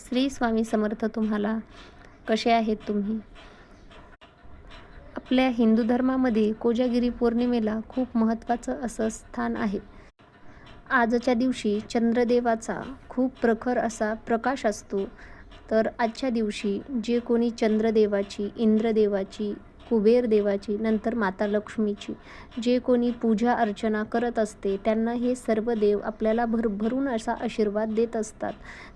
श्री स्वामी समर्थ तुम्हाला. कसे आहेत तुम्ही? आपल्या हिंदू धर्मामध्ये कोजागिरी पौर्णिमेला खूप महत्त्वाचं असं स्थान आहे. आजच्या दिवशी चंद्रदेवाचा खूप प्रखर असा प्रकाश असतो. तर आजच्या दिवशी जे कोणी चंद्रदेवाची, इंद्रदेवाची, कुबेर देवाची, नंतर माता लक्ष्मीची जे कोणी पूजा अर्चना करत असते, त्यांना हे सर्व देव आपल्याला भरभरून असा आशीर्वाद देत असतात.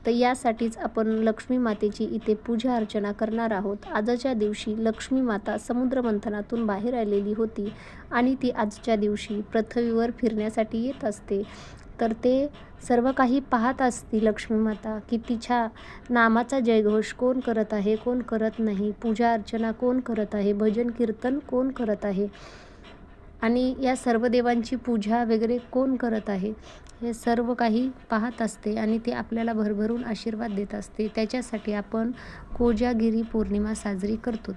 तर यासाठीच आपण लक्ष्मी मातेची इथे पूजा अर्चना करणार आहोत. आजच्या दिवशी लक्ष्मी माता समुद्र मंथनातून बाहेर आलेली होती आणि ती आजच्या दिवशी पृथ्वीवर फिरण्यासाठी येत असते. तर ते सर्व काही पाहत असती लक्ष्मी माता की तिच्या नामाचा जयघोष कोण करत आहे, कोण करत नाही, पूजा अर्चना कोण करत आहे, भजन कीर्तन कोण करत आहे आणि या सर्व देवांची पूजा वगैरे कोण करत आहे, हे सर्व काही पाहत असते आणि ते आपल्याला भरभरून आशीर्वाद देत असते. त्याच्यासाठी आपण कोजागिरी पौर्णिमा साजरी करतो.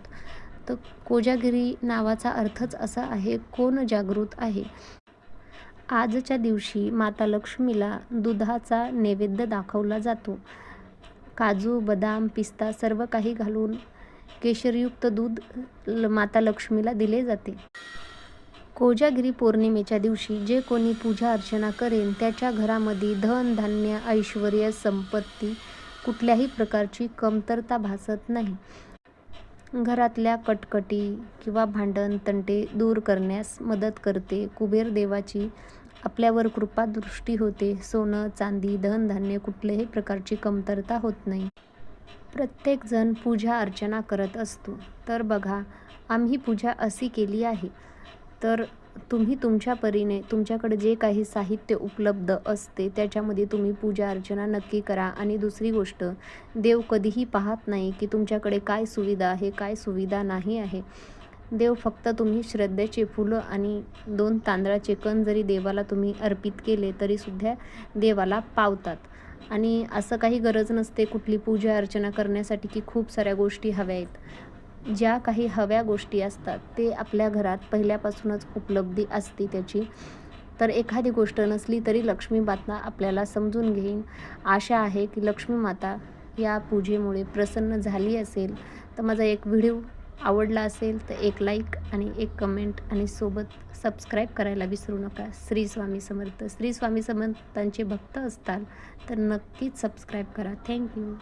तर कोजागिरी नावाचा अर्थच असा आहे, कोण जागृत आहे. आजच्या दिवशी माता लक्ष्मीला दुधाचा नैवेद्य दाखवला जातो. काजू, बदाम, पिस्ता सर्व काही घालून केशरयुक्त दूध माता लक्ष्मीला दिले जाते. कोजागिरी पौर्णिमेच्या दिवशी जे कोणी पूजा अर्चना करेन त्याच्या घरामध्ये धन, धान्य, ऐश्वर्य, संपत्ती कुठल्याही प्रकारची कमतरता भासत नाही. घरातल्या कटकटी किंवा भांडण तंटे दूर करण्यास मदत करते. कुबेर देवाची आपल्यावर कृपा दृष्टी होते. सोनं, चांदी, धनधान्य कुठल्याही प्रकारची कमतरता होत नाही. प्रत्येकजण पूजा अर्चना करत असतो. तर बघा, आम्ही पूजा अशी केली आहे. तर तुम्ही तुमच्या परीने तुमच्याकडे जे काही साहित्य उपलब्ध असते त्याच्यामध्ये तुम्ही पूजा अर्चना नक्की करा. आणि दुसरी गोष्ट, देव कधीही पाहत नाही की तुमच्याकडे काय सुविधा आहे, काय सुविधा नाही आहे. देव फक्त तुम्ही श्रद्धेचे फुलं आणि 2 तांदळाचे कण जरी देवाला तुम्ही अर्पित केले तरीसुद्धा देवाला पावतात. आणि असं काही गरज नसते कुठली पूजा अर्चना करण्यासाठी की खूप साऱ्या गोष्टी हव्या आहेत. ज्या काही हव्या गोष्टी असतात ते आपल्या घरात पहिल्यापासूनच उपलब्धी असते त्याची. तर एखादी गोष्ट नसली तरी लक्ष्मी माता आपल्याला समजून घेईन. आशा आहे की लक्ष्मी माता या पूजेमुळे प्रसन्न झाली असेल. तर माझा एक व्हिडिओ आवडला असेल तर एक लाईक आणि एक कमेंट आणि सोबत सबस्क्राईब करायला विसरू नका. श्री स्वामी समर्थ. श्री स्वामी समर्थांचे भक्त असताल तर नक्कीच सबस्क्राईब करा. थँक्यू.